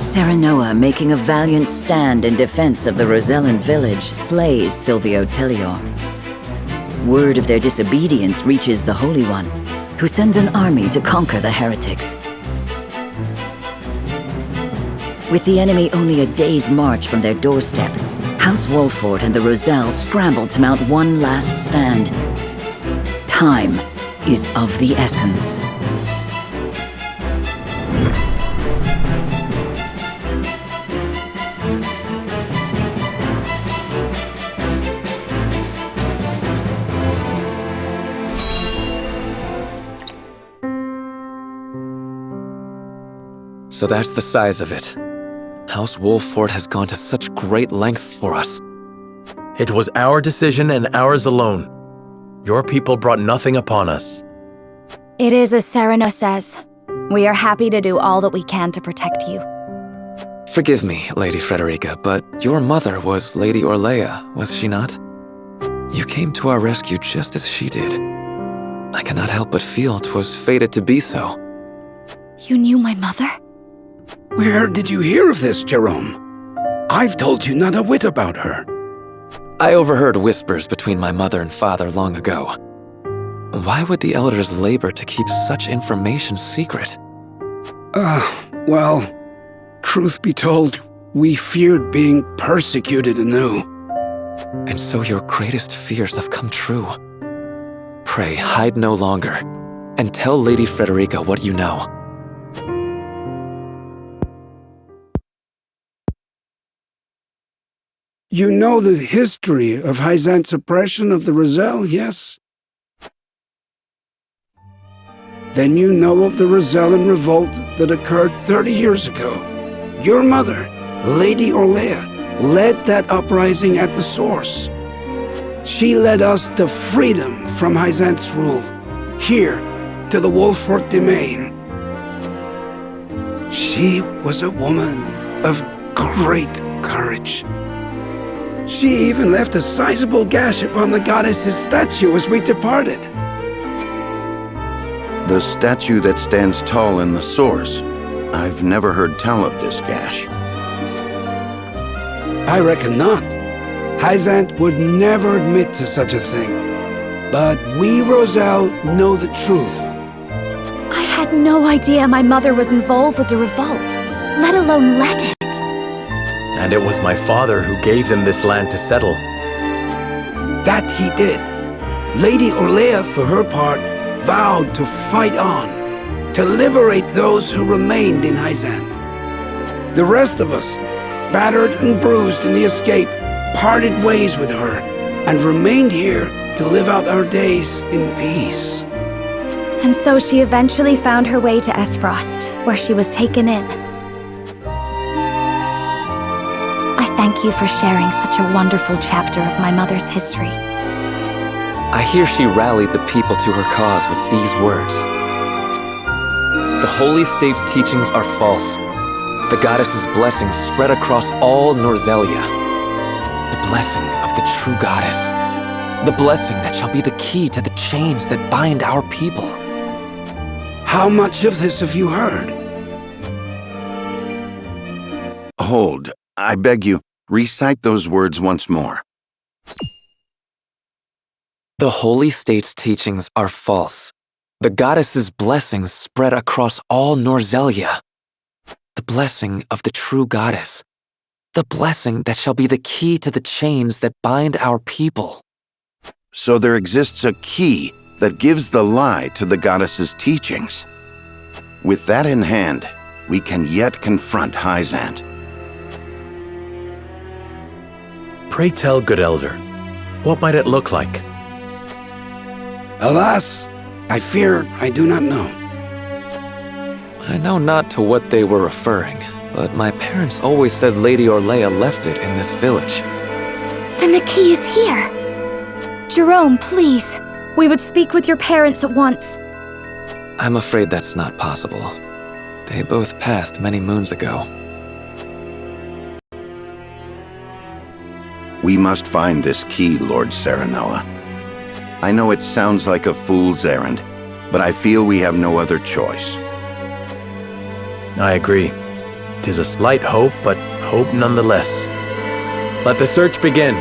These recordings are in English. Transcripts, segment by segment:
Serenoa, making a valiant stand in defense of the Rosellan village, slays Silvio Tellior. Word of their disobedience reaches the Holy One, who sends an army to conquer the heretics. With the enemy only a day's march from their doorstep, House Wolfort and the Roselle scramble to mount one last stand. Time is of the essence. So that's the size of it. House Wolfort has gone to such great lengths for us. It was our decision and ours alone. Your people brought nothing upon us. It is as Serenoa says. We are happy to do all that we can to protect you. Forgive me, Lady Frederica, but your mother was Lady Orlea, was she not? You came to our rescue just as she did. I cannot help but feel 'twas fated to be so. You knew my mother? Where did you hear of this, Jerome? I've told you not a whit about her. I overheard whispers between my mother and father long ago. Why would the elders labor to keep such information secret? Well, truth be told, we feared being persecuted anew. And so your greatest fears have come true. Pray, hide no longer, and tell Lady Frederica what you know. You know the history of Hyzante's oppression of the Roselle, yes? Then you know of the Rosellan revolt that occurred 30 years ago. Your mother, Lady Orlea, led that uprising at the source. She led us to freedom from Hyzante's rule, here to the Wolfort domain. She was a woman of great courage. She even left a sizable gash upon the goddess's statue as we departed. The statue that stands tall in the source. I've never heard tell of this gash. I reckon not. Hyzante would never admit to such a thing. But we, Roselle, know the truth. I had no idea my mother was involved with the revolt, let alone led it. And it was my father who gave them this land to settle. That he did. Lady Orlea, for her part, vowed to fight on, to liberate those who remained in Hyzante. The rest of us, battered and bruised in the escape, parted ways with her, and remained here to live out our days in peace. And so she eventually found her way to Esfrost, where she was taken in. I thank you for sharing such a wonderful chapter of my mother's history. I hear she rallied the people to her cause with these words. The Holy State's teachings are false. The goddess's blessings spread across all Norzelia. The blessing of the true goddess. The blessing that shall be the key to the chains that bind our people. How much of this have you heard? Hold, I beg you, recite those words once more. The Holy State's teachings are false. The goddess's blessings spread across all Norzelia. The blessing of the true goddess. The blessing that shall be the key to the chains that bind our people. So there exists a key that gives the lie to the goddess's teachings. With that in hand, we can yet confront Hyzante. Pray tell, good elder, what might it look like? Alas, I fear I do not know. I know not to what they were referring, but my parents always said Lady Orlea left it in this village. Then the key is here. Jerome, please. We would speak with your parents at once. I'm afraid that's not possible. They both passed many moons ago. We must find this key, Lord Serenoa. I know it sounds like a fool's errand, but I feel we have no other choice. I agree. 'Tis a slight hope, but hope nonetheless. Let the search begin.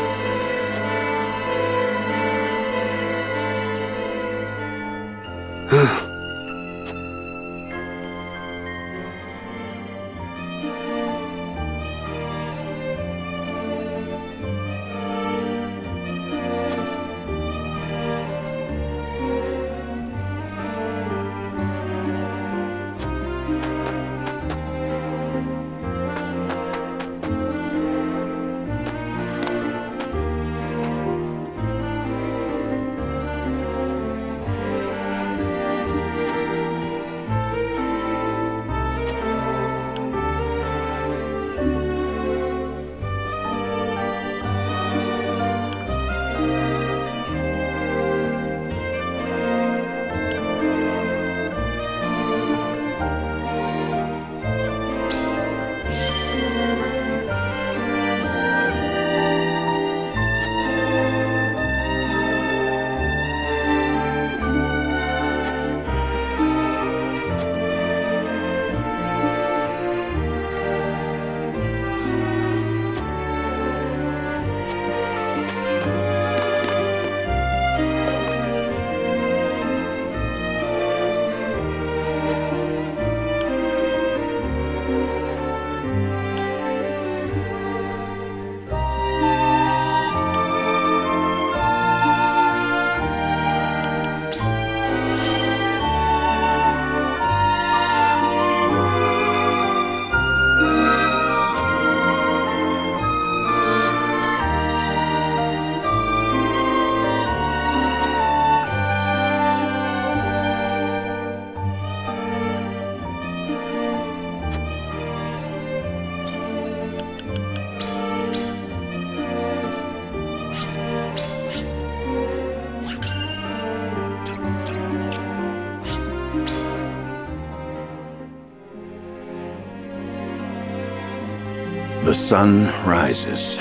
The sun rises.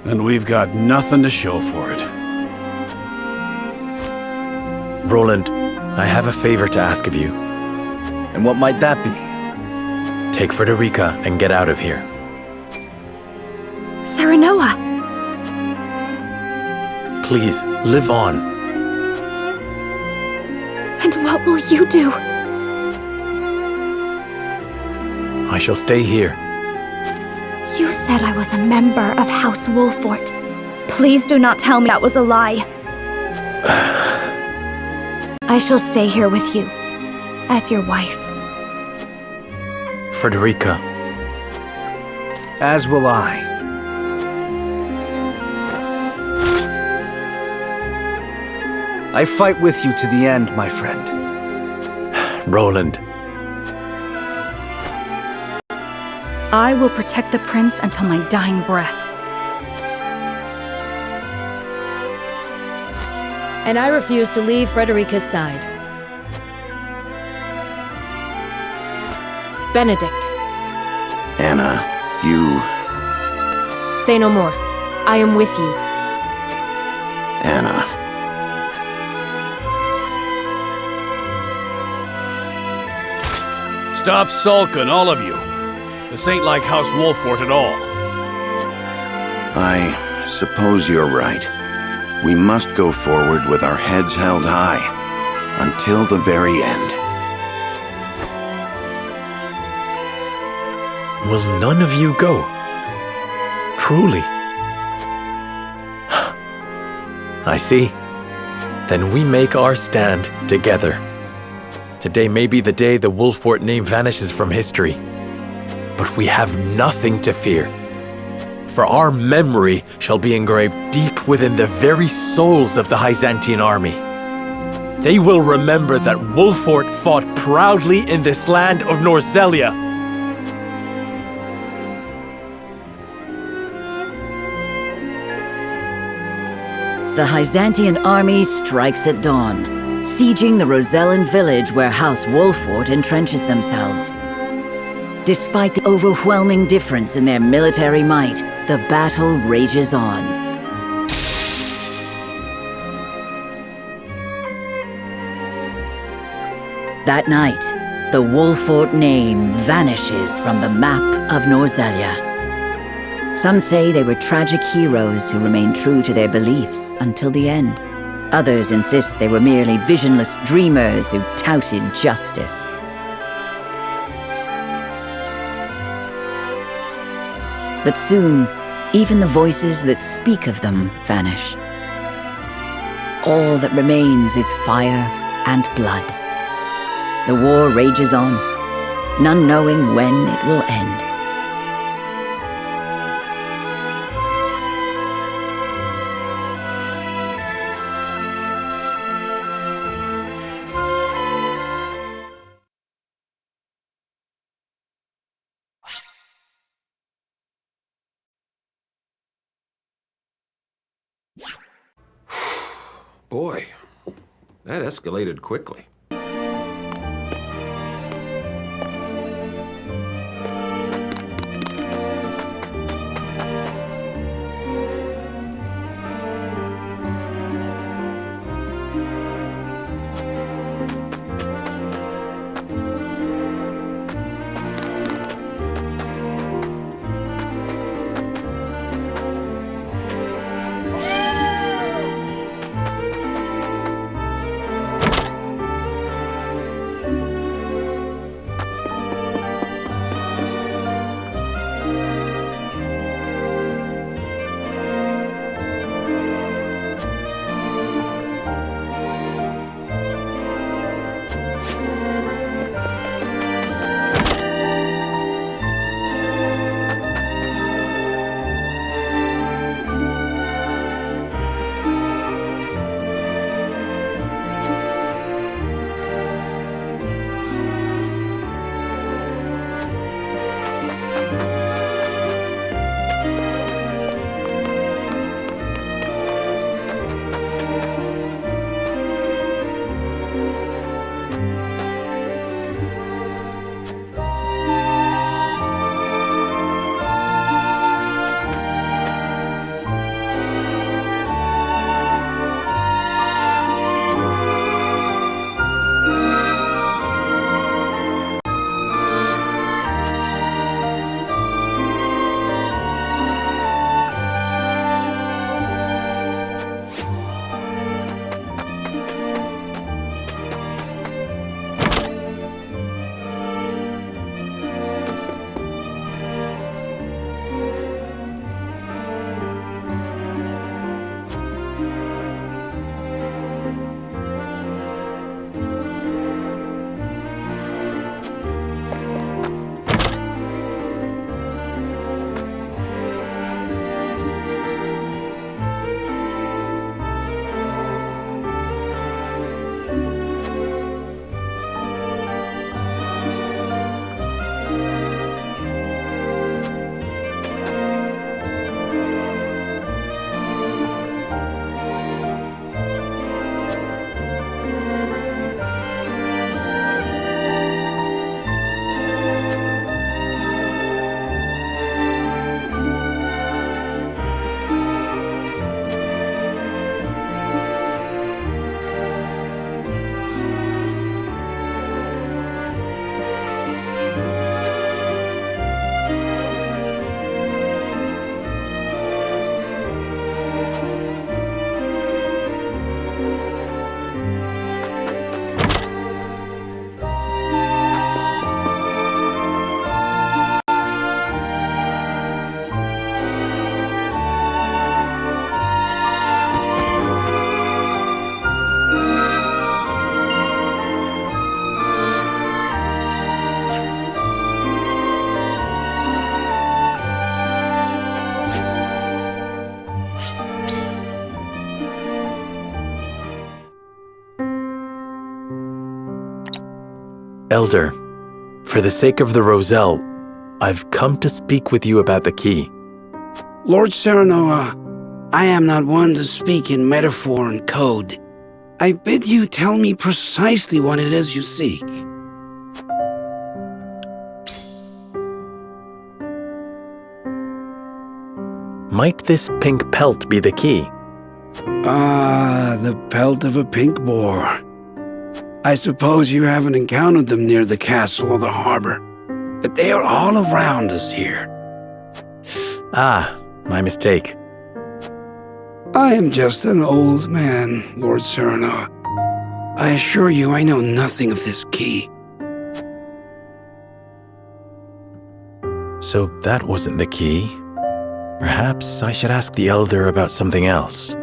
And we've got nothing to show for it. Roland, I have a favor to ask of you. And what might that be? Take Frederica and get out of here. Serenoa! Please, live on. And what will you do? I shall stay here. You said I was a member of House Wolfort. Please do not tell me that was a lie. I shall stay here with you, as your wife. Frederica. As will I. I fight with you to the end, my friend. Roland. I will protect the prince until my dying breath. And I refuse to leave Frederica's side. Benedict. Anna, you... Say no more. I am with you. Anna. Stop sulking, all of you. This ain't like House Wolfort at all. I suppose you're right. We must go forward with our heads held high, until the very end. Will none of you go? Truly? I see. Then we make our stand together. Today may be the day the Wolfort name vanishes from history. But we have nothing to fear. For our memory shall be engraved deep within the very souls of the Hyzantean army. They will remember that Wolfort fought proudly in this land of Norzelia. The Hyzantean army strikes at dawn, sieging the Rosellan village where House Wolfort entrenches themselves. Despite the overwhelming difference in their military might, the battle rages on. That night, the Wolfort name vanishes from the map of Norzelia. Some say they were tragic heroes who remained true to their beliefs until the end. Others insist they were merely visionless dreamers who touted justice. But soon, even the voices that speak of them vanish. All that remains is fire and blood. The war rages on, none knowing when it will end. Boy, that escalated quickly. Elder, for the sake of the Roselle, I've come to speak with you about the key. Lord Serenoa, I am not one to speak in metaphor and code. I bid you tell me precisely what it is you seek. Might this pink pelt be the key? Ah, the pelt of a pink boar. I suppose you haven't encountered them near the castle or the harbor, but they are all around us here. Ah, my mistake. I am just an old man, Lord Serenoa. I assure you I know nothing of this key. So that wasn't the key. Perhaps I should ask the Elder about something else.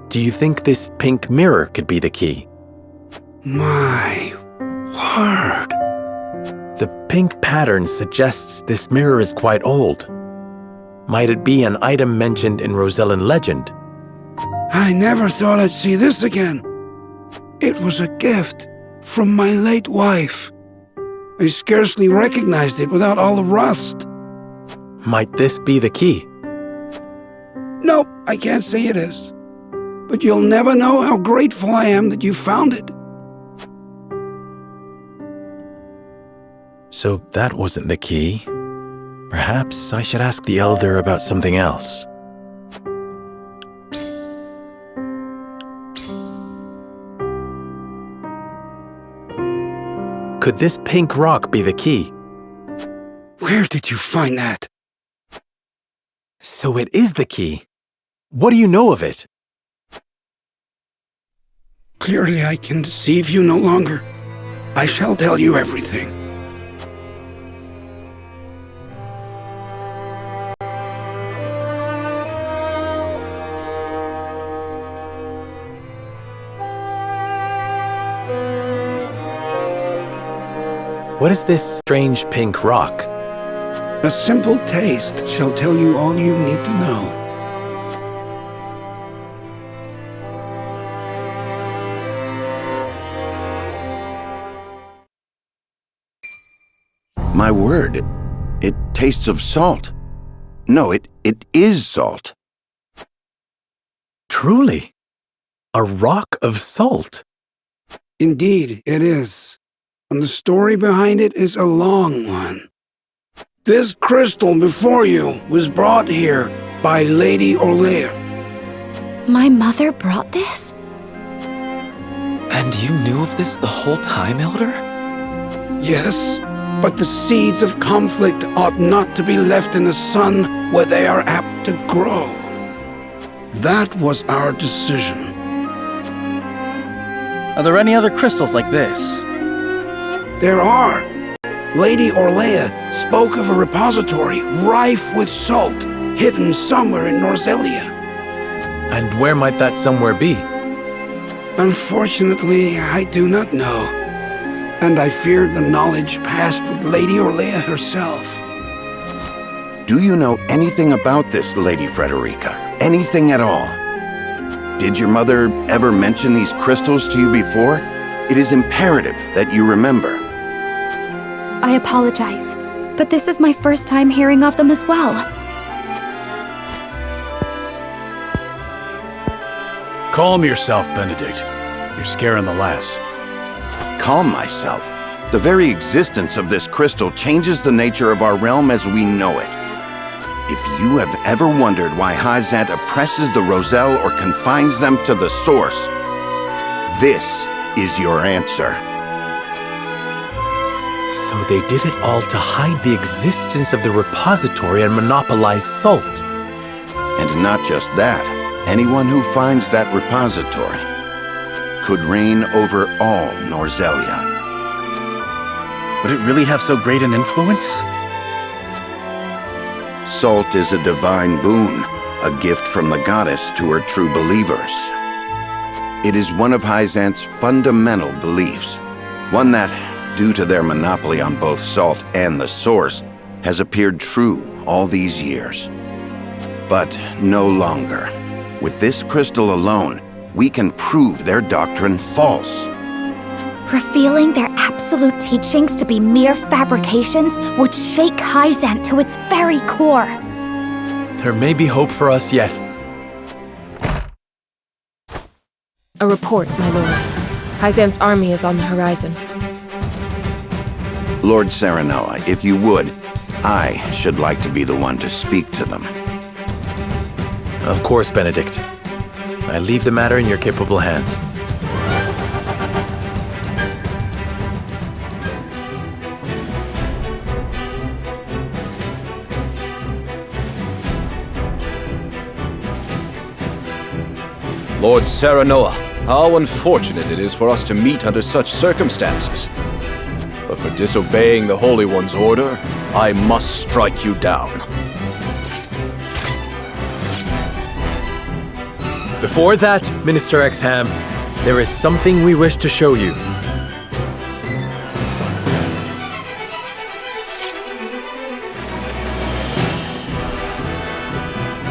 Do you think this pink mirror could be the key? My word. The pink pattern suggests this mirror is quite old. Might it be an item mentioned in Rosellan legend? I never thought I'd see this again. It was a gift from my late wife. I scarcely recognized it without all the rust. Might this be the key? Nope, I can't say it is. But you'll never know how grateful I am that you found it. So that wasn't the key. Perhaps I should ask the Elder about something else. Could this pink rock be the key? Where did you find that? So it is the key. What do you know of it? Clearly I can deceive you no longer. I shall tell you everything. What is this strange pink rock? A simple taste shall tell you all you need to know. My word, it tastes of salt. No, it is salt. Truly, a rock of salt. Indeed, it is. And the story behind it is a long one. This crystal before you was brought here by Lady Orlea. My mother brought this? And you knew of this the whole time, Elder? Yes, but the seeds of conflict ought not to be left in the sun where they are apt to grow. That was our decision. Are there any other crystals like this? There are. Lady Orlea spoke of a repository rife with salt, hidden somewhere in Norzelia. And where might that somewhere be? Unfortunately, I do not know. And I fear the knowledge passed with Lady Orlea herself. Do you know anything about this, Lady Frederica? Anything at all? Did your mother ever mention these crystals to you before? It is imperative that you remember. I apologize, but this is my first time hearing of them as well. Calm yourself, Benedict. You're scaring the lass. Calm myself. The very existence of this crystal changes the nature of our realm as we know it. If you have ever wondered why Hyzante oppresses the Roselle or confines them to the source, this is your answer. So they did it all to hide the existence of the repository and monopolize salt. And not just that, anyone who finds that repository could reign over all Norzelia. Would it really have so great an influence? Salt is a divine boon, a gift from the goddess to her true believers. It is one of Hyzante's fundamental beliefs, one that, due to their monopoly on both salt and the source, has appeared true all these years. But no longer. With this crystal alone, we can prove their doctrine false. Revealing their absolute teachings to be mere fabrications would shake Hyzante to its very core. There may be hope for us yet. A report, my lord. Hyzante's army is on the horizon. Lord Serenoa, if you would, I should like to be the one to speak to them. Of course, Benedict. I leave the matter in your capable hands. Lord Serenoa, how unfortunate it is for us to meet under such circumstances. But for disobeying the Holy One's order, I must strike you down. Before that, Minister Exham, there is something we wish to show you.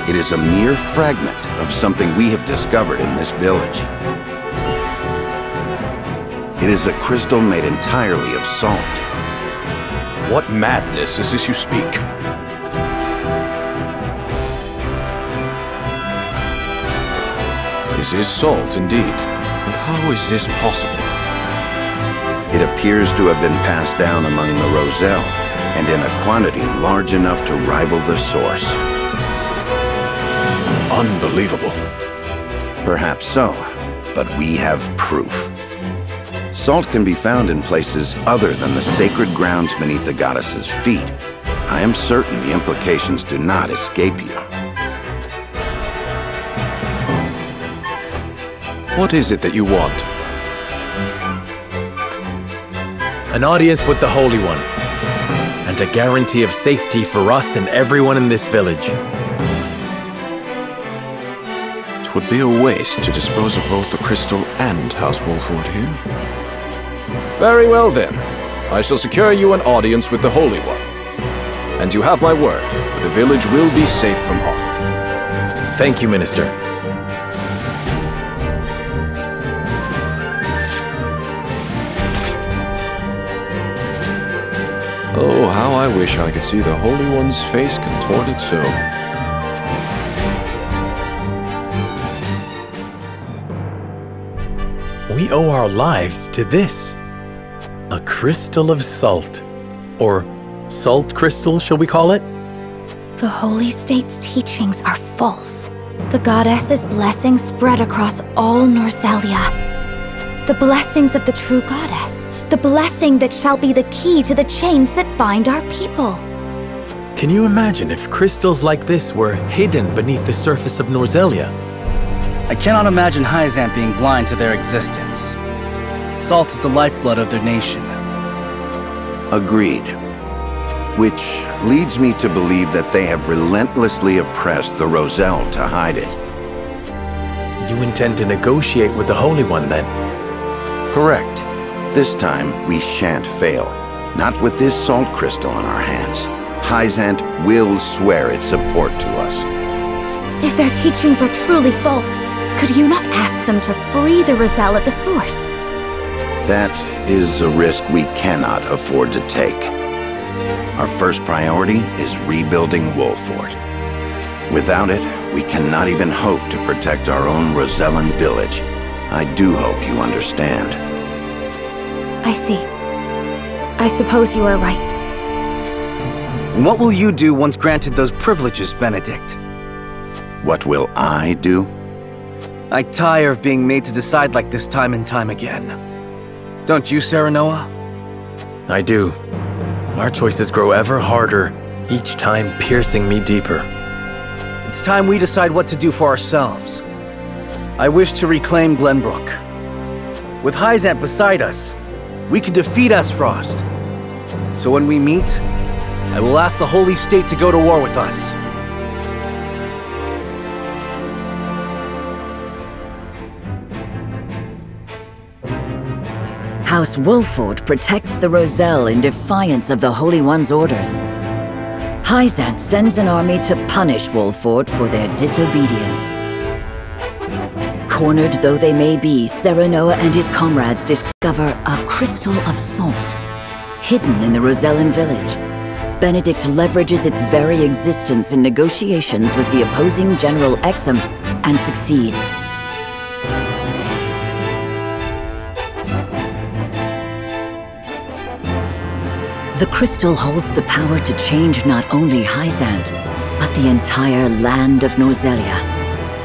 It is a mere fragment of something we have discovered in this village. It is a crystal made entirely of salt. What madness is this you speak? This is salt, indeed. But how is this possible? It appears to have been passed down among the Rosell, and in a quantity large enough to rival the source. Unbelievable. Perhaps so, but we have proof. Salt can be found in places other than the sacred grounds beneath the goddess's feet. I am certain the implications do not escape you. What is it that you want? An audience with the Holy One, and a guarantee of safety for us and everyone in this village. It would be a waste to dispose of both the crystal and House Wolford here. Very well then. I shall secure you an audience with the Holy One. And you have my word, that the village will be safe from harm. Thank you, Minister. Oh, how I wish I could see the Holy One's face contorted so. We owe our lives to this. A crystal of salt. Or salt crystal, shall we call it? The Holy State's teachings are false. The goddess's blessings spread across all Norsellia. The blessings of the true goddess. The blessing that shall be the key to the chains that bind our people. Can you imagine if crystals like this were hidden beneath the surface of Norsellia? I cannot imagine Hyzante being blind to their existence. Salt is the lifeblood of their nation. Agreed. Which leads me to believe that they have relentlessly oppressed the Rosell to hide it. You intend to negotiate with the Holy One, then? Correct. This time, we shan't fail. Not with this salt crystal in our hands. Hyzante will swear its support to us. If their teachings are truly false, could you not ask them to free the Rosell at the source? That is a risk we cannot afford to take. Our first priority is rebuilding Wolford. Without it, we cannot even hope to protect our own Rosellan village. I do hope you understand. I see. I suppose you are right. And what will you do once granted those privileges, Benedict? What will I do? I tire of being made to decide like this time and time again. Don't you, Serenoa? I do. Our choices grow ever harder, each time piercing me deeper. It's time we decide what to do for ourselves. I wish to reclaim Glenbrook. With Hyzante beside us, we can defeat Esfrost. So when we meet, I will ask the Holy State to go to war with us. House Wolford protects the Rosell in defiance of the Holy One's orders. Hyzante sends an army to punish Wolford for their disobedience. Cornered though they may be, Serenoa and his comrades discover a crystal of salt, hidden in the Rosellan village. Benedict leverages its very existence in negotiations with the opposing General Exham and succeeds. The crystal holds the power to change not only Hyzante, but the entire land of Norsellia.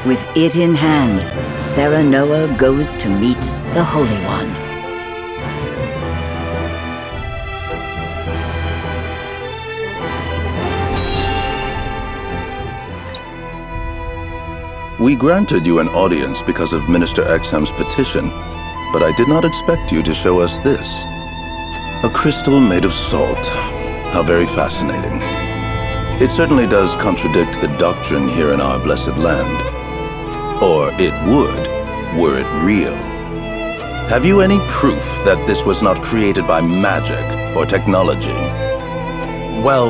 With it in hand, Serenoa goes to meet the Holy One. We granted you an audience because of Minister Exham's petition, but I did not expect you to show us this. A crystal made of salt. How very fascinating. It certainly does contradict the doctrine here in our blessed land. Or it would, were it real. Have you any proof that this was not created by magic or technology? Well...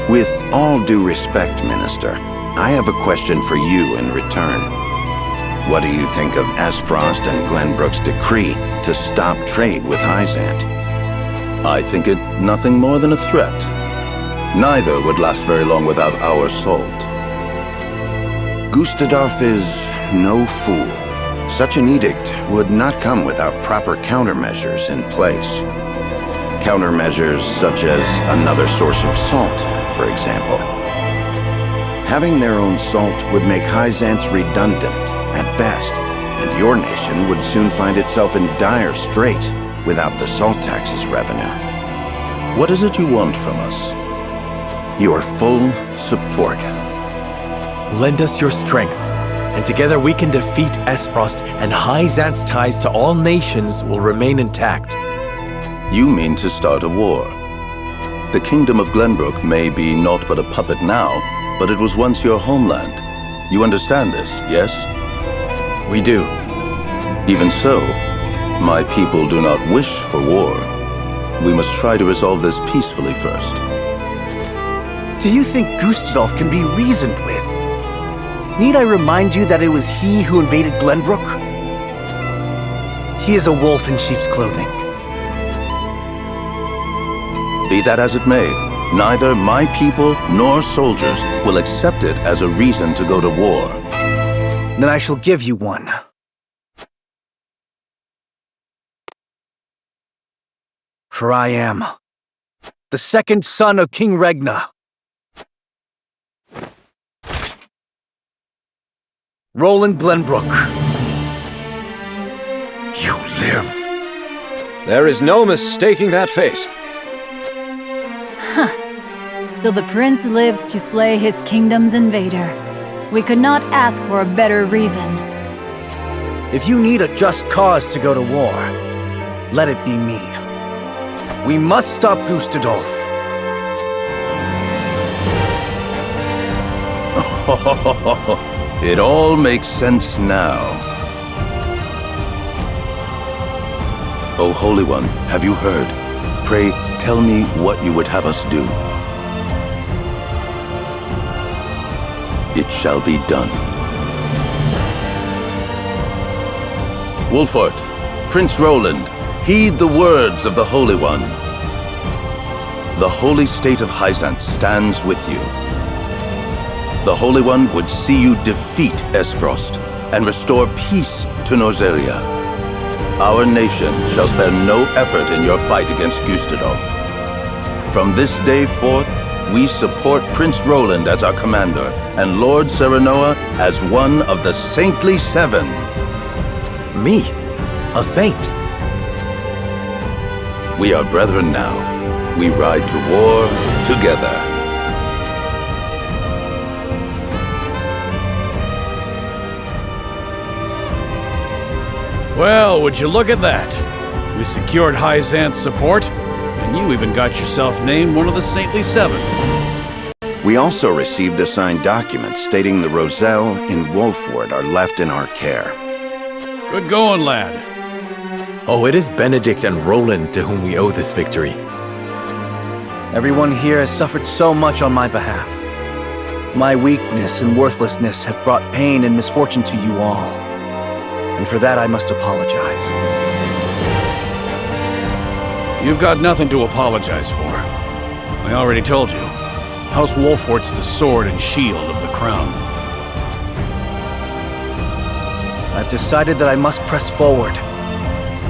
With all due respect, Minister, I have a question for you in return. What do you think of Asfrost and Glenbrook's decree to stop trade with Hyzante? I think it nothing more than a threat. Neither would last very long without our salt. Gustadolf is no fool. Such an edict would not come without proper countermeasures in place. Countermeasures such as another source of salt, for example. Having their own salt would make Hyzante redundant, at best, and your nation would soon find itself in dire straits without the salt tax's revenue. What is it you want from us? Your full support. Lend us your strength, and together we can defeat Asfrost, and Hyzante's ties to all nations will remain intact. You mean to start a war. The kingdom of Glenbrook may be naught but a puppet now, but it was once your homeland. You understand this, yes? We do. Even so, my people do not wish for war. We must try to resolve this peacefully first. Do you think Gustadolf can be reasoned with? Need I remind you that it was he who invaded Glenbrook? He is a wolf in sheep's clothing. Be that as it may, neither my people nor soldiers will accept it as a reason to go to war. Then I shall give you one. For I am the second son of King Regna. Roland Glenbrook. You live. There is no mistaking that face. So the prince lives to slay his kingdom's invader. We could not ask for a better reason. If you need a just cause to go to war, let it be me. We must stop Gustadolf. It all makes sense now. O Holy One, have you heard? Pray, tell me what you would have us do. It shall be done. Wolfort, Prince Roland, heed the words of the Holy One. The holy state of Hyzante stands with you. The Holy One would see you defeat Asfrost and restore peace to Norzelia. Our nation shall spare no effort in your fight against Gustadolf. From this day forth, we support Prince Roland as our commander and Lord Serenoa as one of the Saintly Seven. Me? A saint? We are brethren now. We ride to war together. Well, would you look at that? We secured Hyzante's support, and you even got yourself named one of the Saintly Seven. We also received a signed document stating the Roselle and Wolford are left in our care. Good going, lad. Oh, it is Benedict and Roland to whom we owe this victory. Everyone here has suffered so much on my behalf. My weakness and worthlessness have brought pain and misfortune to you all. And for that I must apologize. You've got nothing to apologize for. I already told you. House Wolfort's the sword and shield of the crown. I've decided that I must press forward,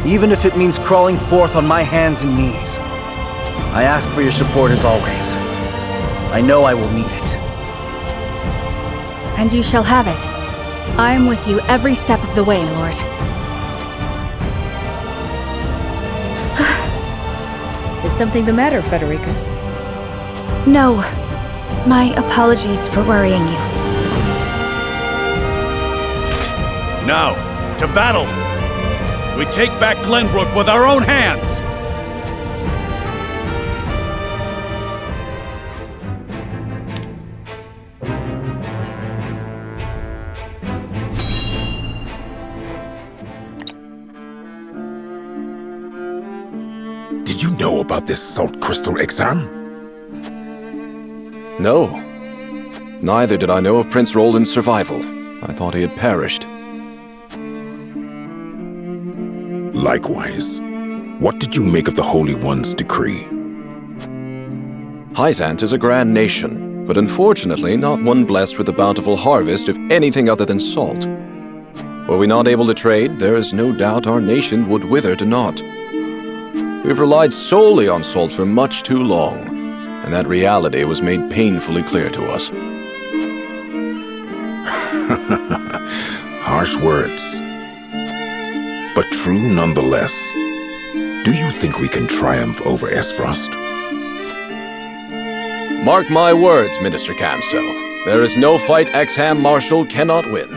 even if it means crawling forth on my hands and knees. I ask for your support as always. I know I will need it. And you shall have it. I am with you every step of the way, Lord. Is something the matter, Frederica? No. My apologies for worrying you. Now, to battle! We take back Glenbrook with our own hands! Did you know about this salt crystal exam? No. Neither did I know of Prince Roland's survival. I thought he had perished. Likewise. What did you make of the Holy One's decree? Hyzante is a grand nation, but unfortunately not one blessed with a bountiful harvest of anything other than salt. Were we not able to trade, there is no doubt our nation would wither to naught. We've relied solely on salt for much too long, and that reality was made painfully clear to us. Harsh words, but true nonetheless. Do you think we can triumph over Esfrost? Mark my words, Minister Camso. There is no fight Exham Marshal cannot win.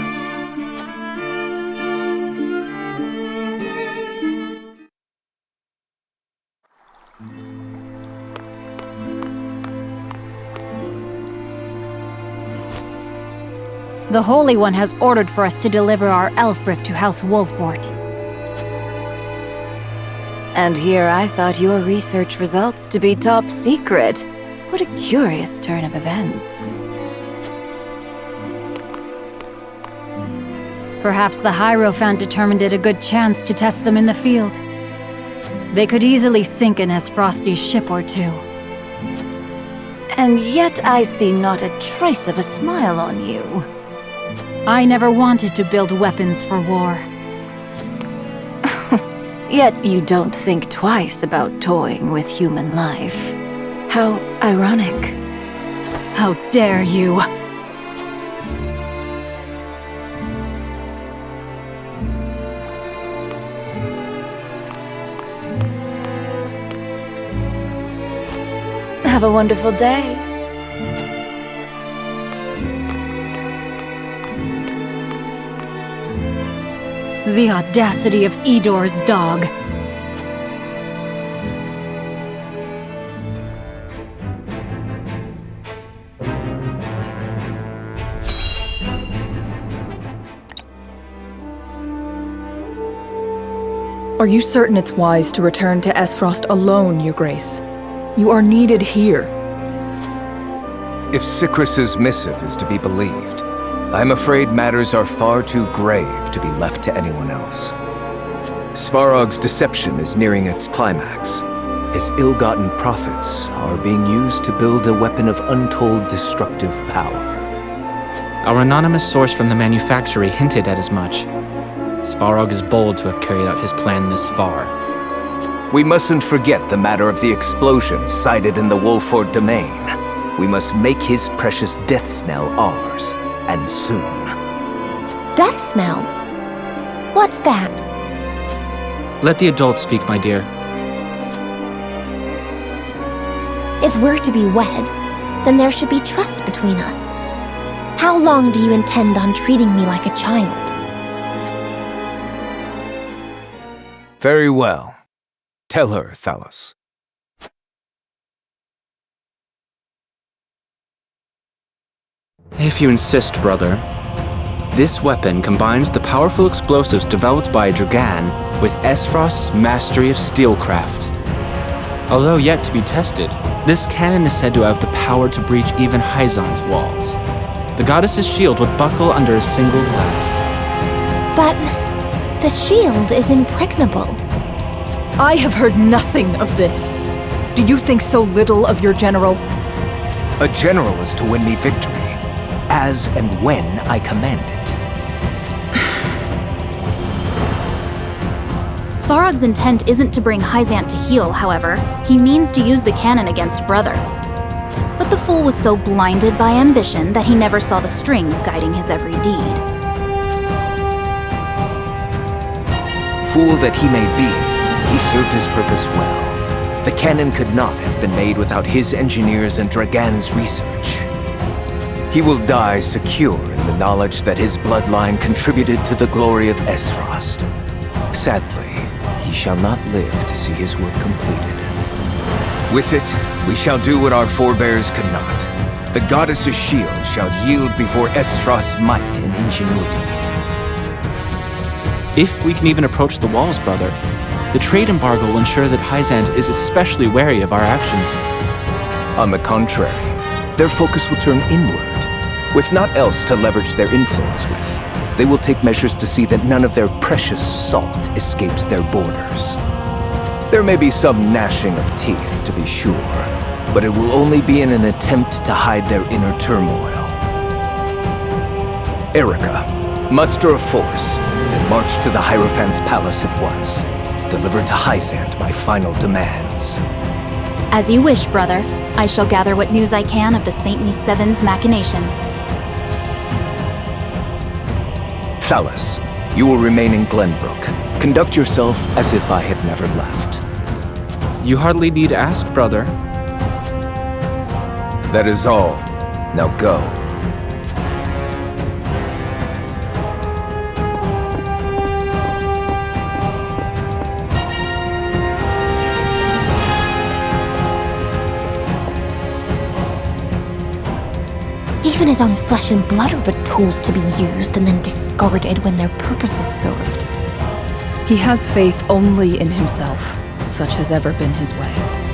The Holy One has ordered for us to deliver our Elfric to House Wolfort. And here I thought your research results to be top secret. What a curious turn of events. Perhaps the Hierophant determined it a good chance to test them in the field. They could easily sink an Esfrosti's ship or two. And yet I see not a trace of a smile on you. I never wanted to build weapons for war. Yet you don't think twice about toying with human life. How ironic. How dare you! Have a wonderful day. The audacity of Edor's dog. Are you certain it's wise to return to Esfrost alone, Your Grace? You are needed here. If Sikrus's missive is to be believed, I'm afraid matters are far too grave to be left to anyone else. Svarog's deception is nearing its climax. His ill-gotten profits are being used to build a weapon of untold destructive power. Our anonymous source from the manufactory hinted at as much. Svarog is bold to have carried out his plan this far. We mustn't forget the matter of the explosion sighted in the Wolfort domain. We must make his precious death snell ours, and soon. Death snell? What's that? Let the adults speak, my dear. If we're to be wed, then there should be trust between us. How long do you intend on treating me like a child? Very well. Tell her, Thalos. If you insist, brother. This weapon combines the powerful explosives developed by Dragan with Esfrost's mastery of steelcraft. Although yet to be tested, this cannon is said to have the power to breach even Hyzante's walls. The goddess's shield would buckle under a single blast. But the shield is impregnable. I have heard nothing of this. Do you think so little of your general? A general is to win me victory, as and when I command it. Svarog's intent isn't to bring Hyzante to heel, however. He means to use the cannon against Brother. But But the fool was so blinded by ambition that he never saw the strings guiding his every deed. Fool that he may be, he served his purpose well. The cannon could not have been made without his engineers and Dragan's research. He will die secure in the knowledge that his bloodline contributed to the glory of Esfrost. Sadly, he shall not live to see his work completed. With it, we shall do what our forebears could not. The goddess's shield shall yield before Esfrost's might and ingenuity. If we can even approach the walls, brother, the trade embargo will ensure that Hyzante is especially wary of our actions. On the contrary, their focus will turn inward. With naught else to leverage their influence with, they will take measures to see that none of their precious salt escapes their borders. There may be some gnashing of teeth, to be sure, but it will only be in an attempt to hide their inner turmoil. Erica, muster a force and march to the Hierophant's palace at once. Deliver to Hyzante my final demands. As you wish, brother. I shall gather what news I can of the Saintly Seven's machinations. Thalas, you will remain in Glenbrook. Conduct yourself as if I had never left. You hardly need ask, brother. That is all. Now go. Even his own flesh and blood are but tools to be used and then discarded when their purpose is served. He has faith only in himself. Such has ever been his way.